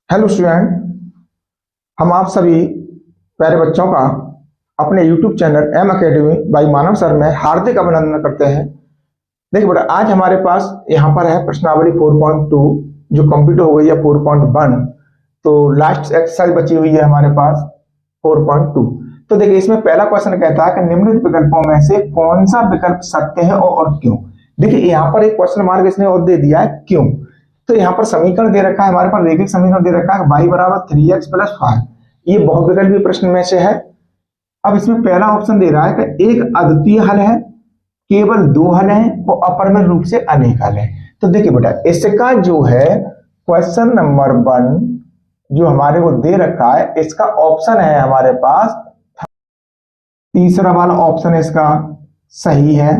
Hello student. हम आप सभी प्यारे बच्चों का अपने YouTube channel M academy by Manav sir में हार्दिक अभिनंदन करते हैं। देखिए बेटा, आज हमारे पास यहाँ पर है प्रश्नावली 4.2 जो कंप्लीट हो गई है 4.1। तो लास्ट एक्सरसाइज बची हुई है हमारे पास 4.2। तो देखिए, इसमें पहला क्वेश्चन कहता है कि निम्नलिखित विकल्पों में से कौन सा विकल्प सत्य है और क्यों। देखिए, यहाँ पर एक क्वेश्चन मार्क इसने और दे दिया है क्यों। तो यहाँ पर समीकरण दे रखा है, हमारे पास रैखिक समीकरण दे रखा है y बराबर 3x प्लस 5। ये बहुविकल्पीय प्रश्न में से है। अब इसमें पहला ऑप्शन दे रहा है कि एक अद्वितीय हल है, केवल दो हल हैं और अपरिमेय रूप से अनेक हल है। तो देखिए बेटा, इसका जो है क्वेश्चन नंबर 1 जो हमारे को दे रखा है, इसका ऑप्शन है हमारे पास तीसरा वाला ऑप्शन इसका सही है।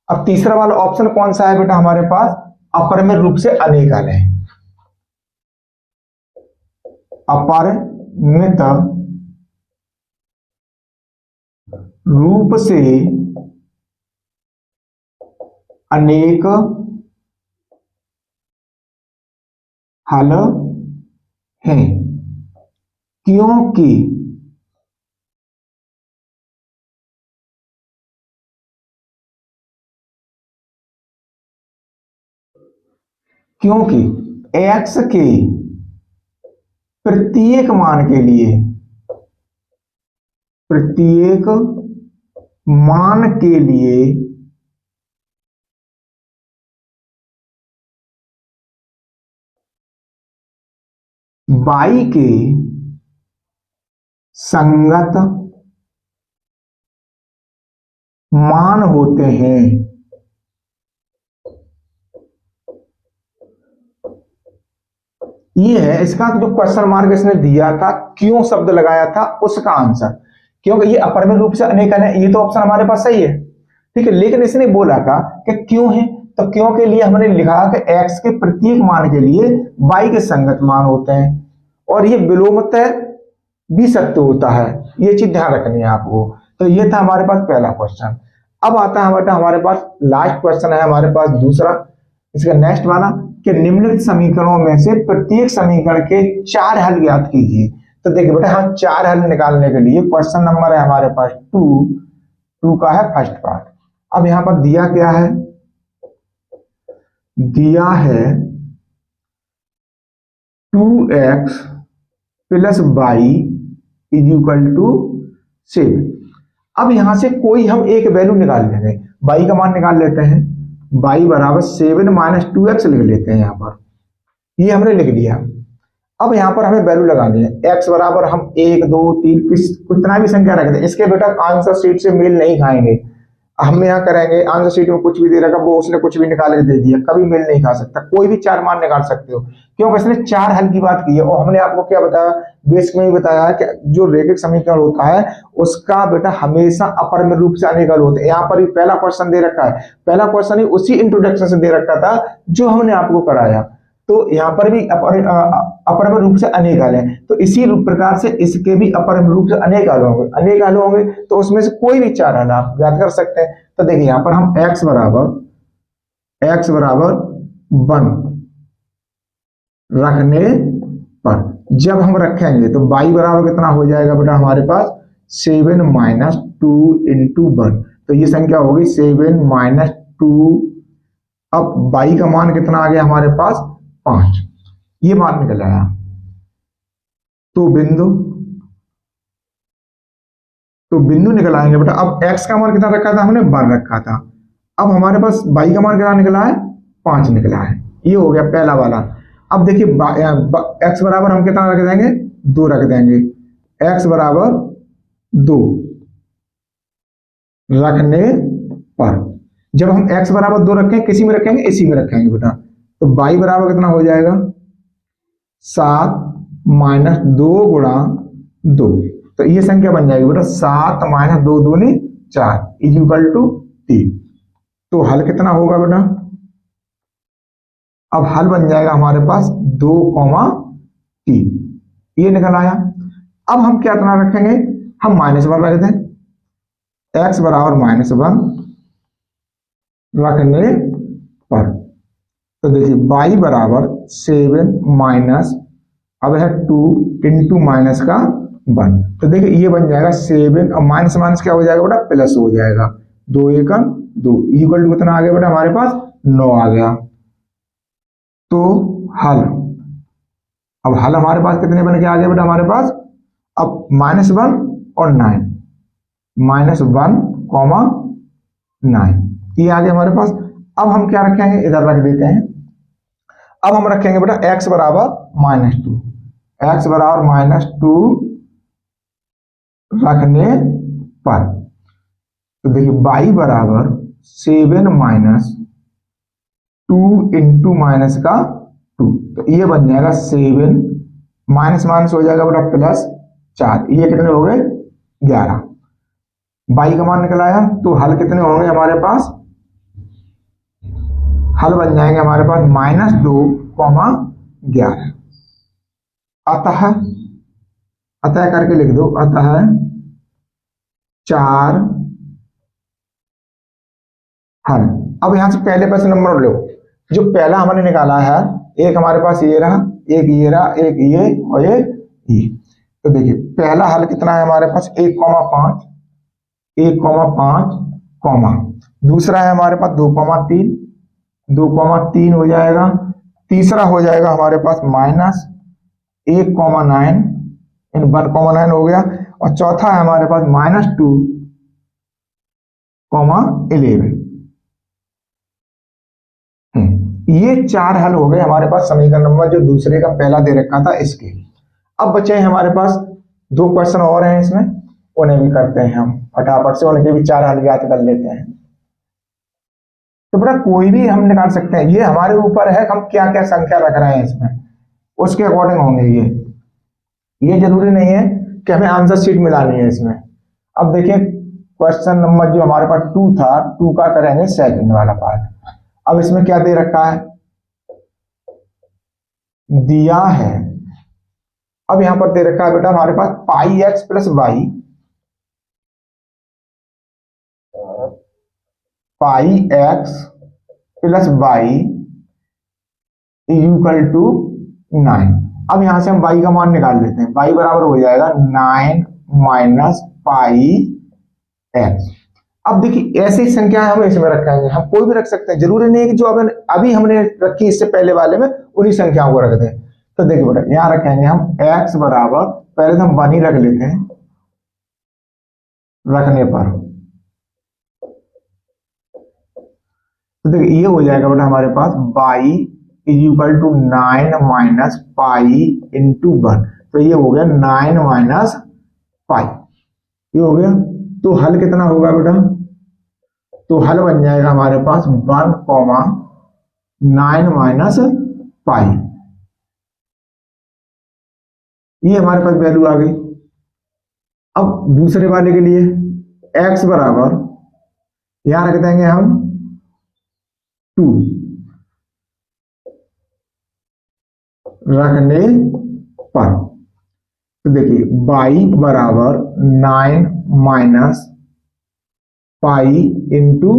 अब तीसरा वाला ऑप्शन कौन सा है बेटा हमारे पास? अपरिमेय रूप से अनेक हल है। अपरिमित रूप से अनेक हल हैं, क्योंकि x के प्रत्येक मान के लिए y के संगत मान होते हैं। ये है इसका जो क्वेश्चन मार्क इसने दिया था, क्यों शब्द लगाया था उसका आंसर। क्योंकि ये अपरिमेय रूप से अनेक हल है, ये तो ऑप्शन हमारे पास सही है, ठीक है। लेकिन इसने बोला था कि क्यों है, तो क्यों के लिए हमने लिखा कि x के प्रत्येक मान के लिए y के संगत मान होते हैं, और ये विलोमतः भी सत्य होता है। ये चीज ध्यान रखनी है आपको। तो ये था हमारे पास पहला क्वेश्चन। अब आता है बेटा हमारे पास लास्ट क्वेश्चन है हमारे पास दूसरा, इसका नेक्स्ट वाला कि निम्नलिखित समीकरणों में से प्रत्येक समीकरण के 4 हल ज्ञात कीजिए। तो देखिए बेटा, हम 4 हल निकालने के लिए क्वेश्चन नंबर है हमारे पास 2 का है फर्स्ट पार्ट। अब यहां पर दिया क्या है? दिया है 2x plus y is equal to 7। अब यहां से कोई हम एक वैल्यू निकाल लेंगे, y का मान निकाल लेते हैं। y बराबर 7 माइनस 2x लिख लेते हैं। यहां पर ये हमने लिख लिया। अब यहां पर हमें वैल्यू लगानी है। x बराबर हम 1 2 3 कितना भी संख्या रख दें, इसके बेटा आंसर शीट से मेल नहीं खाएंगे। हम यहाँ करेंगे आंसर शीट में कुछ भी दे रखा, वो उसने कुछ भी निकाल के दे दिया, कभी मेल नहीं खा सकता। कोई भी 4 मान निकाल सकते हो, क्योंकि इसने 4 हल की बात की है। और हमने आपको क्या बताया, बेसिक में ही बताया है कि जो रैखिक समीकरण होता है उसका बेटा हमेशा अपरिमेय रूप से अनेक हल होते हैं। यहाँ पर ही पहला क्वेश्चन दे रखा है, पहला क्वेश्चन ही उसी इंट्रोडक्शन से दे रखा था जो हमने आपको कराया। तो यहाँ पर भी अपरिमेय रूप से अनेक हल है, तो इसी प्रकार से इसके भी अपरिमेय रूप से अनेक हल होंगे। अनेक हल होंगे तो उसमें से कोई भी 4 हल आप ज्ञात कर सकते हैं। तो देखिए यहाँ पर हम x बराबर 1 रखने पर जब हम रखेंगे तो y बराबर कितना हो जाएगा बेटा हमारे पास 7 माइनस 2 इंटू 1। तो ये संख्या होगी 7 माइनस 2। अब y का मान कितना आ गया हमारे पास 5, ये मान निकल आया। तो बिंदु निकल आएंगे बेटा। अब x का मान कितना रखा था हमने 1 रखा था, अब हमारे पास y का मान कितना निकला है 5 निकला है। ये हो गया पहला वाला। अब देखिए x बराबर हम कितना रख देंगे 2 रख देंगे। x बराबर 2 रखने पर जब हम x बराबर 2 रखें, किसी में रखेंगे इसी में रखेंगे बेटा, तो y बराबर कितना हो जाएगा 7 माइनस 2 गुणा 2। तो ये संख्या बन जाएगी बेटा 7 माइनस 2 दूनी 4 इज इक्वल टू 3। तो हल कितना होगा बेटा? अब हल बन जाएगा हमारे पास 2,3, ये निकल आया। अब हम क्या इतना रखेंगे, हम -1 रख दें। x बराबर -1 रखने पर तो देखिए y बराबर 7 माइनस, अब है 2 इंटू माइनस का 1। तो देखिए ये बन जाएगा 7 और माइनस माइनस क्या हो जाएगा बेटा, प्लस हो जाएगा। 2 एकम 2 इक्वल टू कितना आ गया बेटा हमारे पास, 9 आ गया। तो हल, अब हल हमारे पास कितने बन के आ गए बेटा हमारे पास, अब -1 और 9, -1, 9 ये आ गया हमारे पास। अब हम क्या रखेंगे, इधर रख देते हैं। अब हम रखेंगे बेटा x बराबर -2, x बराबर -2 रखने पर, तो देखिए y बराबर 7 माइनस 2 इंटू माइनस का 2, तो ये बन जाएगा 7 माइनस माइनस हो जाएगा बेटा प्लस 4, ये कितने हो गए 11। y का मान निकल आया, तो हल कितने होंगे हमारे पास, हल बन जाएंगे हमारे पास -2, 11। अतः करके लिख दो, अतः 4 हल। अब यहां से पहले प्रश्न नंबर लो, जो पहला हमने निकाला है, एक हमारे पास ये रहा, एक ये रहा, एक ये और एक ये। तो देखिए पहला हल कितना है हमारे पास, 1,5, 1,5, दूसरा है हमारे पास 2,3, 2,3 हो जाएगा। तीसरा हो जाएगा हमारे पास -1,9, इन 1,9 हो गया। और चौथा है हमारे पास -2,11। ये 4 हल हो गए हमारे पास समीकरण नंबर जो दूसरे का पहला दे रखा था इसके। अब बचे हैं हमारे पास 2 क्वेश्चन और हैं इसमें, उन्हें भी करते हैं हम फटाफट से, उनके भी 4 हल याद कर लेते हैं। तो बेटा कोई भी हम निकाल सकते हैं, ये हमारे ऊपर है हम क्या क्या संख्या रख रहे हैं इसमें, उसके अकॉर्डिंग होंगे ये जरूरी नहीं है कि हमें आंसर शीट मिलानी है इसमें। अब देखिए क्वेश्चन नंबर जो हमारे पास 2 था, 2 का करेंगे सेकंड वाला पार्ट। अब इसमें क्या दे रखा है, दिया है, अब यहां पर दे रखा है बेटा हमारे पास πx plus y, πx plus y equal to 9। अब यहां से हम y का मान निकाल लेते हैं, y बराबर हो जाएगा 9 माइनस πx। अब देखिए ऐसी संख्या हम इसमें रखेंगे, हम कोई भी रख सकते हैं, जरूरी नहीं है कि जो अभी हमने रखी इससे पहले वाले में उन्हीं संख्याओं को रख दें। तो देखिए बेटा यहां रखेंगे हम x बराबर, पहले तो हम 1 ही रख लेते हैं रखने पर। तो देखिए ये हो जाएगा बेटा हमारे पास y equal to 9 minus pi into 1, तो ये हो गया 9 माइनस पाई, ये हो गया। तो हल कितना होगा बेटा, तो हल बन जाएगा हमारे पास 1,9 माइनस पाई, ये हमारे पास वैल्यू आ गई। अब दूसरे वाले के लिए x बराबर यहां रख देंगे हम 2 रखने पर, तो देखिए y बराबर 9 माइनस पाई इंटू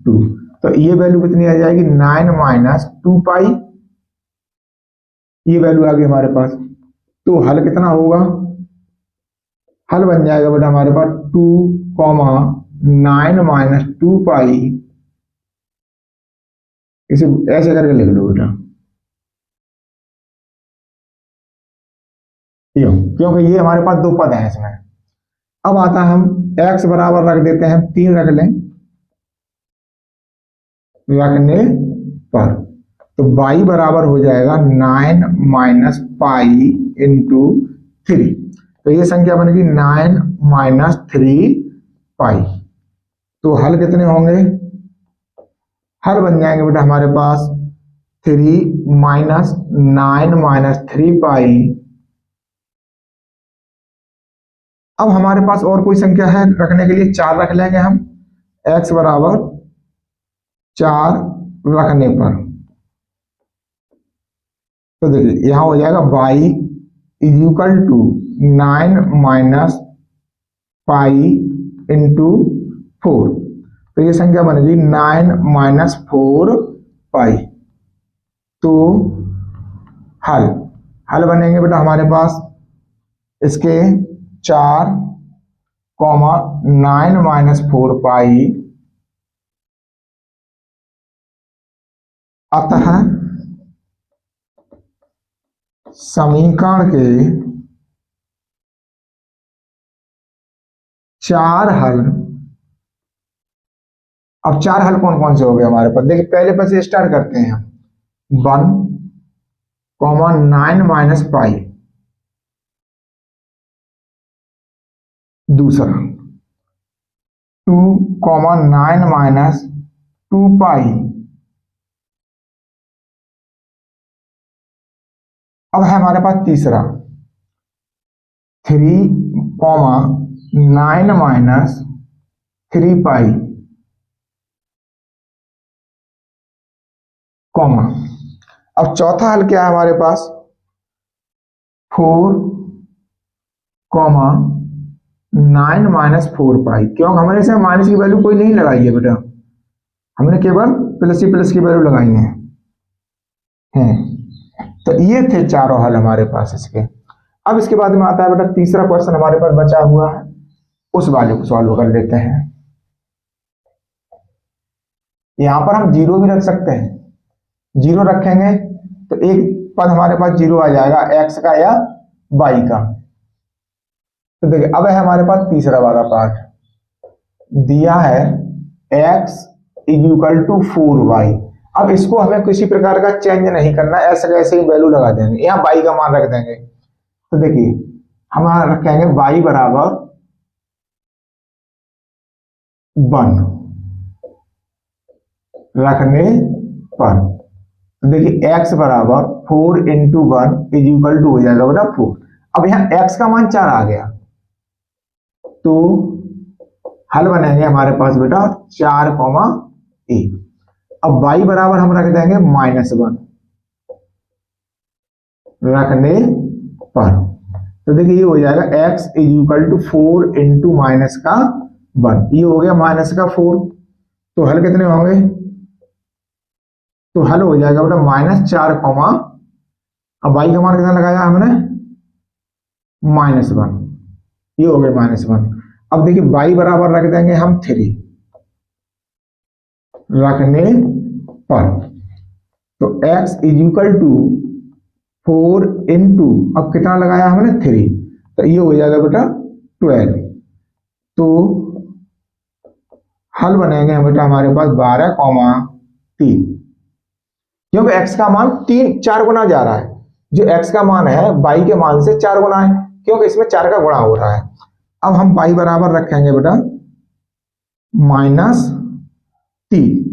2, तो ये वैल्यू कितनी आ जाएगी 9 माइनस 2 पाई, ये वैल्यू आ गई हमारे पास। तो हल कितना होगा, हल बन जाएगा बेटा हमारे पास 2,9 माइनस 2 पाई, इसे ऐसे करके लिख लो बेटा, क्योंकि ये हमारे पास 2 पद हैं इसमें। अब आता है हम x बराबर रख देते हैं, 3 रख लें रखने पर, तो y बराबर हो जाएगा 9 माइनस पाई इंटू 3, तो ये संख्या बनेगी 9 माइनस 3 पाई। तो हल कितने होंगे, हल बन जाएंगे बेटा हमारे पास 3 माइनस 9 माइनस 3 पाई। अब हमारे पास और कोई संख्या है रखने के लिए, 4 रख लेंगे हम, x बराबर 4 रखने पर, तो देखिए यहां हो जाएगा y equal to 9 minus pi into 4, तो ये संख्या बनेगी 9 माइनस 4 पाई, तो हल हल बनेंगे बेटा हमारे पास इसके 4, 9 माइनस 4 पाई, अतः समीकरण के 4 हल। अब 4 हल कौन कौन से हो गए हमारे पास, देखिए पहले पास से स्टार्ट करते हैं हम। 1, 9 माइनस पाई, दूसरा 2, 9 माइनस 2 पाई। अब है हमारे पास तीसरा 3, 9 माइनस 3 पाई, कॉमा। अब चौथा हल क्या है हमारे पास, 4, 9 माइनस 4 पाई। क्यों, हमने इसमें माइनस की वैल्यू कोई नहीं लगाई है बेटा, हमने केवल प्लस की वैल्यू लगाई है। तो ये थे चारों हल हमारे पास इसके। अब इसके बाद में आता है बेटा तीसरा क्वेश्चन हमारे पास बचा हुआ है, उस वाले को सॉल्व कर लेते हैं। यहां पर हम 0 भी रख सकते हैं, 0 रखेंगे तो एक पद हमारे पास 0 आ जाएगा, एक्स का या वाई का। तो देखिए अब है हमारे पास तीसरा वाला पार्ट, दिया है x is equal to 4y। अब इसको हमें किसी प्रकार का चेंज नहीं करना, ऐसे कैसे ही वैल्यू लगा देंगे, यहाँ y का मान रख देंगे। तो देखिए हमारा रखेंगे y बराबर 1 रखने पर, तो देखिए x बराबर 4 इंटू 1 इज इक्वल टू हो जाएगा बेटा 4। अब यहाँ x का मान 4 आ गया, तो हल बनेंगे हमारे पास बेटा 4, 1। अब y बराबर हम रख देंगे -1 रखने पर, तो देखिए ये हो जाएगा x is equal to 4 into minus का 1, ये हो गया माइनस का 4। तो हल कितने होंगे, तो हल हो जाएगा बेटा -4, अब y का मान कितना लगाया हमने -1, ये हो गया -1। अब देखिए y बराबर रख देंगे हम 3 रखने पर, तो x is equal to 4 into, अब कितना लगाया हमने 3, तो ये हो जाएगा बेटा 12। तो हल बनेंगे हम बेटा हमारे पास 12, 3, क्योंकि x का मान 4 गुना जा रहा है, जो x का मान है y के मान से 4 गुना है, क्योंकि इसमें 4 का गुणा हो रहा है। अब हम y बराबर रखेंगे बेटा -3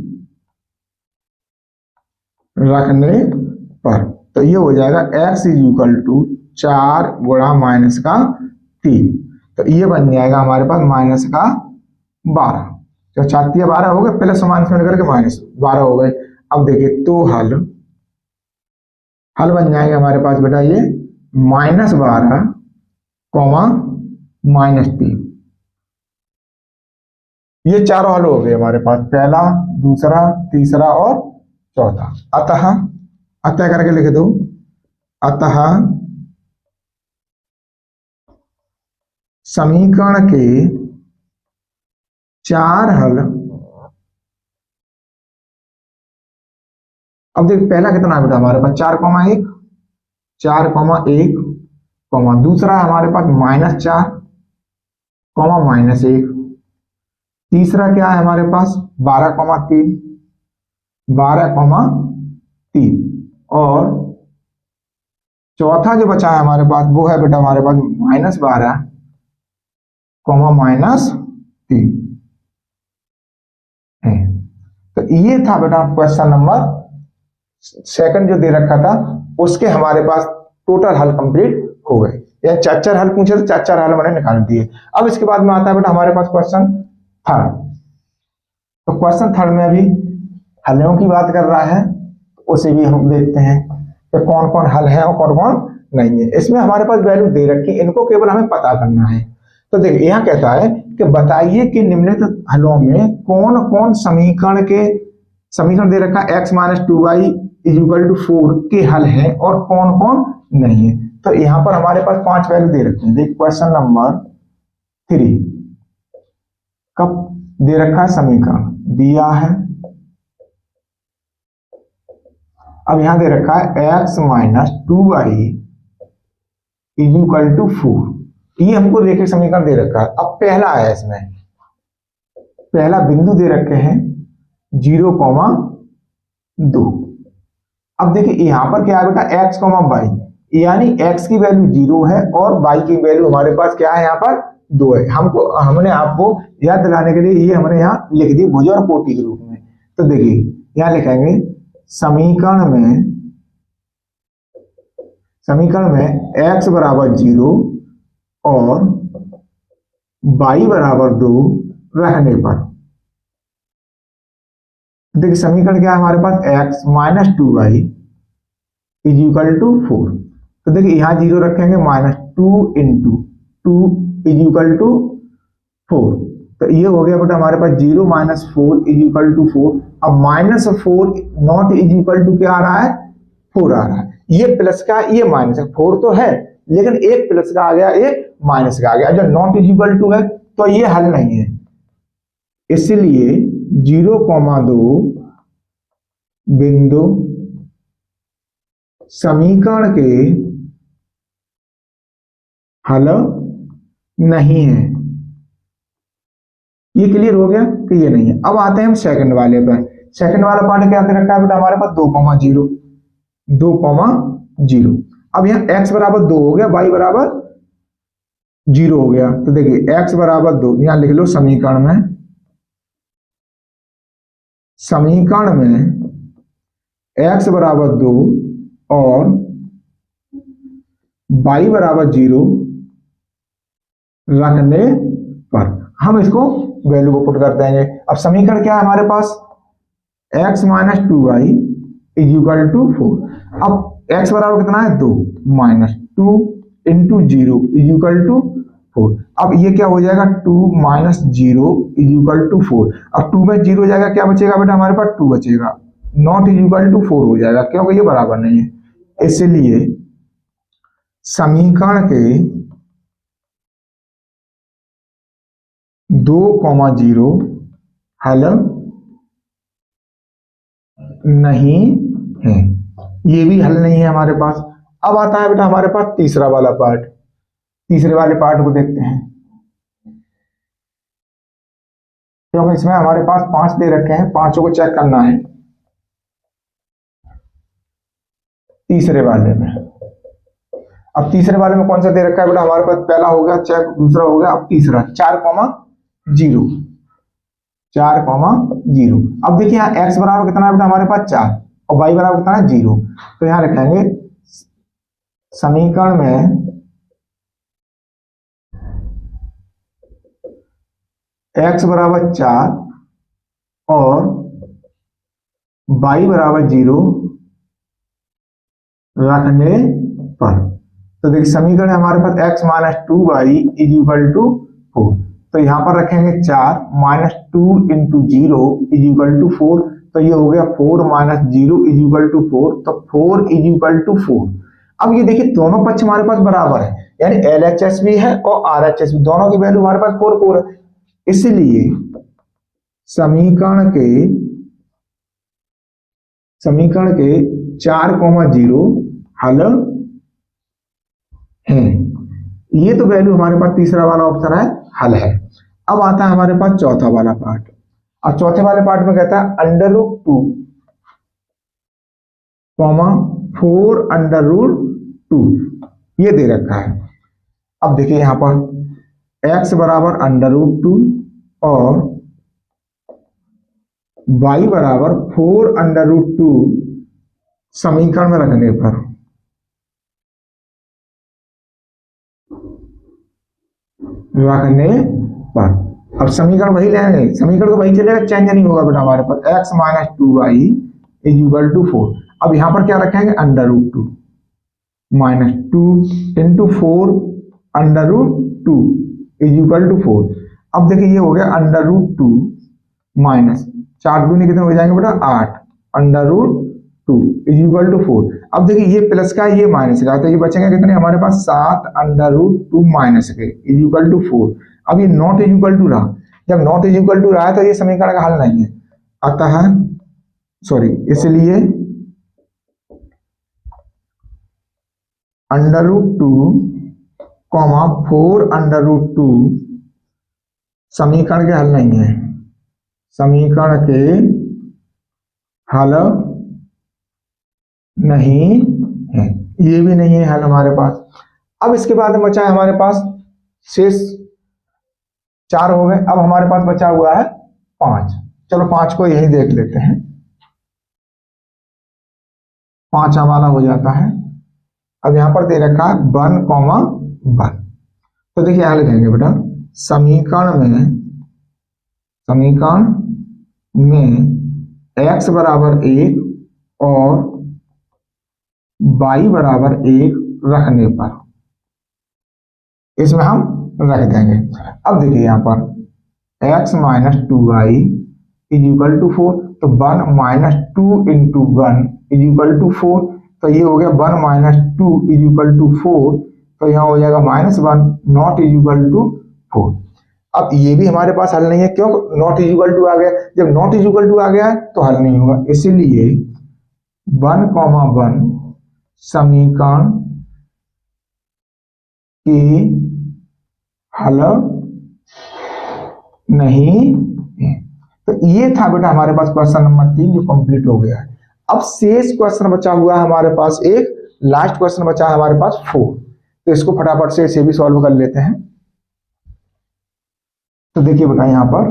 रखने पर, तो ये हो जाएगा x इज इक्वल टू 4 गुणा माइनस का 3, तो ये बन जाएगा हमारे पास -12। तो 4 3 12 हो गए, प्लस माइनस में करके -12 हो गए। अब देखिए तो हल बन जाएंगे हमारे पास बेटा ये -12, -3, ये चारों हल हो गए हमारे पास, पहला, दूसरा, तीसरा और चौथा। अतः करके लिख दो, अतः समीकरण के 4 हल। अब देख पहला कितना है बेटा हमारे पास 4,1, 4,1, दूसरा हमारे पास -4, -1, तीसरा क्या है हमारे पास 12,3, 12,3, और चौथा जो बचा है हमारे पास वो है बेटा हमारे पास -12, -3 है। तो ये था बेटा क्वेश्चन नंबर सेकंड जो दे रखा था, उसके हमारे पास टोटल हल कंप्लीट हो गए। या 4 हल पूछे तो 4 हल मैंने निकाल दिए। अब इसके बाद में आता है बेटा हमारे पास क्वेश्चन थर्ड। तो क्वेश्चन थर्ड में अभी हलों की बात कर रहा है, उसे भी हम देखते हैं कि कौन कौन हल है और कौन कौन नहीं है। इसमें हमारे पास वैल्यू दे रखी, इनको केवल हमें पता करना है। तो देखिए यहाँ कहता है कि बताइए कि निम्नलिखित हलों में कौन कौन समीकरण दे रखा x -2y is equal to 4 के हल हैं और कौन कौन नहीं है। तो यहां पर हमारे पास 5 वैल्यू दे रखे हैं। देख क्वेश्चन नंबर 3 कब दे रखा है, समीकरण दिया है। अब यहां दे रखा है x minus 2y is equal to 4। ये हमको रेखीय समीकरण दे रखा है। अब पहला है, इसमें पहला बिंदु दे रखे हैं 0,2। अब देखिए यहां पर क्या है बेटा, x, y, यानी x की वैल्यू 0 है और y की वैल्यू हमारे पास क्या है, यहाँ पर 2 है। हमने आपको याद दिलाने के लिए ये हमने यहाँ लिख दी भुजा और कोटि के रूप में। तो देखिए यहां लिखेंगे समीकरण में x बराबर 0 और y बराबर 2 रहने पर, देखिए समीकरण क्या है हमारे पास, x minus 2y is equal to 4। तो देखिए यहां 0 रखेंगे, -2 इंटू 2 इज इक्वल टू 4। तो ये हो गया बेटा हमारे पास 0 माइनस 4 इज इक्वल टू 4। अब -4 नॉट इज इक्वल टू क्या आ रहा है, 4 आ रहा है। ये प्लस का ये माइनस है, 4 तो है लेकिन एक प्लस का आ गया एक माइनस का आ गया। जब नॉट इज इक्वल टू है तो ये हल नहीं है, इसलिए 0,2 बिंदु समीकरण के हल नहीं है। ये क्लियर हो गया कि ये नहीं है। अब आते हैं हम सेकंड वाले पर। सेकंड वाला पार्ट क्या दे रखा है बेटा हमारे पास, 2,0। अब यहाँ x बराबर 2 हो गया, y बराबर 0 हो गया। तो देखिए x बराबर 2 यहां लिख लो, समीकरण में x बराबर 2 और y बराबर 0 रखने पर हम इसको वैल्यू को पुट कर देंगे। अब समीकरण क्या है हमारे पास, x minus 2y is equal to 4। अब x बराबर कितना है, 2 minus 2 into 0 is equal to 4। अब ये क्या हो जाएगा, 2 माइनस 0 इज इक्वल टू 4। अब 2 में 0 हो जाएगा, क्या बचेगा बेटा हमारे पास, 2 बचेगा। नॉट इज इक्वल टू 4 हो जाएगा क्योंकि ये बराबर नहीं है। इसलिए समीकरण के 2,0 हल नहीं है, ये भी हल नहीं है हमारे पास। अब आता है बेटा हमारे पास तीसरा वाला पार्ट। तीसरे वाले पार्ट को देखते हैं, क्योंकि इसमें हमारे पास 5 दे रखे हैं, 5 को चेक करना है। तीसरे वाले में, अब तीसरे वाले में कौन सा दे रखा है बेटा हमारे पास, पहला हो गया चेक, दूसरा हो गया, अब तीसरा 4,0। 4,0। अब देखिए यहाँ x बराबर कितना है बेटा हमारे पास 4 और y बराबर कितना है 0। तो यहाँ लिखेंगे समीकरण में x बराबर 4 और y बराबर 0 रखने पर। तो देखिए समीकरण हमारे पास x minus 2y is equal to 4। तो यहां पर रखेंगे 4 minus 2 into 0 is equal to 4। तो ये हो गया 4 माइनस 0 इज इक्वल टू 4। तो 4 इज इक्वल टू 4। अब ये देखिए दोनों पक्ष हमारे पास बराबर है, यानी LHS भी है और RHS भी, दोनों की वैल्यू हमारे पास 4 है। इसलिए समीकरण के 4,0 हल है। ये तो वैल्यू हमारे पास तीसरा वाला ऑप्शन है, हल है। अब आता है हमारे पास चौथा वाला पार्ट। अब चौथे वाले पार्ट में कहता है √2, 4 √2 ये दे रखा है। अब देखिए यहां पर x बराबर √2 और y बराबर 4 √2 समीकरण में रखने पर अब समीकरण वही लेंगे, समीकरण तो वही चलेगा, चेंज नहीं होगा बेटा हमारे पास। x minus 2y is equal to 4। अब यहां पर क्या रखेंगे, √2 minus 2 into 4 √2 is equal to 4। अब देखिए ये हो गया √2 माइनस 4 दूनी कितने हो जाएंगे बेटा 8 √2 2 इज इक्वल टू 4। अब देखिए ये प्लस का ये माइनस का, तो ये बचेंगे कितने हमारे पास 7 अंडर रूट 2 माइनस के इज इक्वल टू 4। अब ये नॉट इज इक्वल टू रहा, जब नॉट इज इक्वल टू रहा है तो ये समीकरण का हल नहीं है, अतः सॉरी इसलिए under root 2 comma 4 under root 2 समीकरण के हल नहीं है, समीकरण के हल नहीं है, ये भी नहीं है हल हमारे पास। अब इसके बाद बचा है हमारे पास शेष 4 हो गए, अब हमारे पास बचा हुआ है 5। चलो 5 को यही देख लेते हैं, 5 वाला हो जाता है। अब यहां पर दे रखा है 1, 1। तो देखिए यहां लिखेंगे बेटा समीकरण में x बराबर 1 और y बराबर 1 रखने पर इसमें हम रख देंगे। अब देखिए यहां पर x minus 2y is equal to 4, तो 1 minus 2 into 1 is equal to 4, तो ये हो गया 1 माइनस 2 इज इक्वल टू 4, तो यहाँ हो जाएगा -1 नॉट इज इक्वल टू 4। अब ये भी हमारे पास हल नहीं है, क्यों? नॉट इज इक्वल टू आ गया, जब नॉट इज इक्वल टू आ गया है तो हल नहीं होगा, इसीलिए 1, 1 समीकरण की हल नहीं है। तो ये था बेटा हमारे पास क्वेश्चन नंबर 3 जो कंप्लीट हो गया है। अब शेष क्वेश्चन बचा हुआ है हमारे पास, एक लास्ट क्वेश्चन बचा है हमारे पास 4, तो इसको फटाफट से इसे भी सॉल्व कर लेते हैं। तो देखिए बेटा यहां पर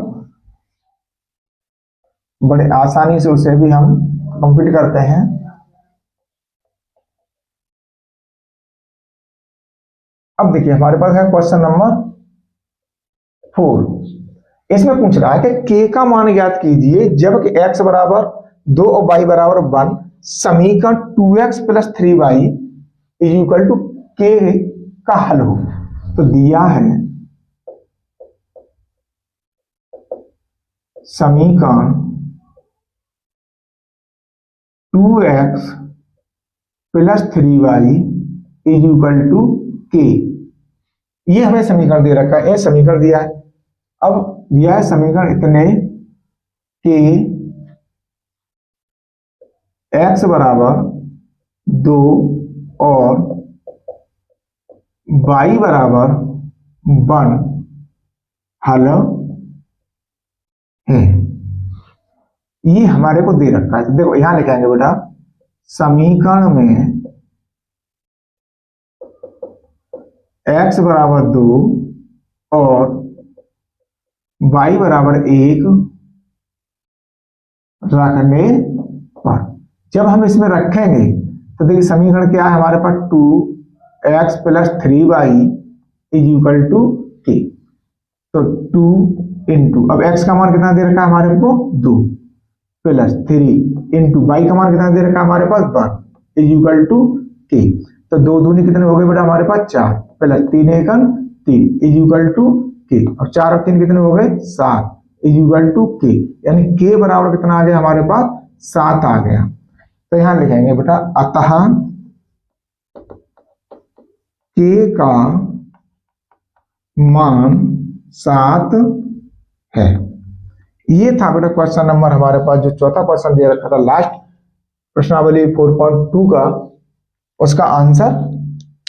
बड़े आसानी से उसे भी हम कंप्लीट करते हैं। अब देखिए हमारे पास है क्वेश्चन नंबर 4, इसमें पूछ रहा है कि k का मान ज्ञात कीजिए जबकि x बराबर 2 और y बराबर 1, समीकरण 2x plus 3y is equal to k का हल हो। तो दिया है समीकरण 2x plus 3y is equal to k, ये हमें समीकरण दे रखा है, ये समीकरण दिया है। अब दिया है समीकरण इतने कि x बराबर 2 और y बराबर 1 हल है, ये हमारे को दे रखा है। देखो यहां लिखेंगे बेटा समीकरण में x बराबर 2 और y बराबर 1 रखने पर, जब हम इसमें रखेंगे तो देखिए समीकरण क्या है हमारे पास 2x plus 3y is equal to k, तो 2 इंटू, अब x का मान कितना दे रखा है हमारे को 2 प्लस 3 इंटू y का मान कितना दे रखा है हमारे पास 1 इज इक्वल टू k, तो 2 दूनी कितने हो गए बेटा हमारे पास 4 plus 3 Ekam 3 is equal to k, और 4 और 3 कितने हो गए 7 इज इक्वल टू k, यानी k बराबर कितना आ गया हमारे पास 7 आ गया। तो यहां लिखेंगे बेटा अतः k का मान 7 है। ये था बेटा क्वेश्चन नंबर हमारे पास जो चौथा क्वेश्चन दे रखा था लास्ट प्रश्नावली 4.2 का, उसका आंसर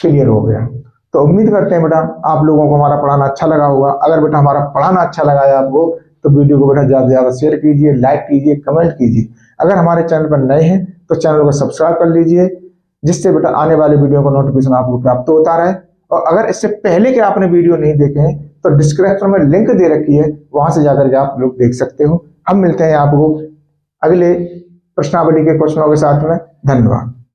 क्लियर हो गया। तो उम्मीद करते हैं बेटा आप लोगों को हमारा पढ़ाना अच्छा लगा होगा। अगर बेटा हमारा पढ़ाना अच्छा लगा है आपको तो वीडियो को बेटा ज्यादा से ज्यादा शेयर कीजिए, लाइक कीजिए, कमेंट कीजिए। अगर हमारे चैनल पर नए हैं तो चैनल को सब्सक्राइब कर लीजिए, जिससे बेटा आने वाले वीडियो का नोटिफिकेशन आपको प्राप्त होता रहे। और अगर इससे पहले के आपने वीडियो नहीं देखे हैं तो डिस्क्रिप्शन में लिंक दे रखी है, वहां से जाकर के आप लोग देख सकते हो। हम मिलते हैं आपको अगले प्रश्नावली के क्वेश्चनों के साथ में। धन्यवाद।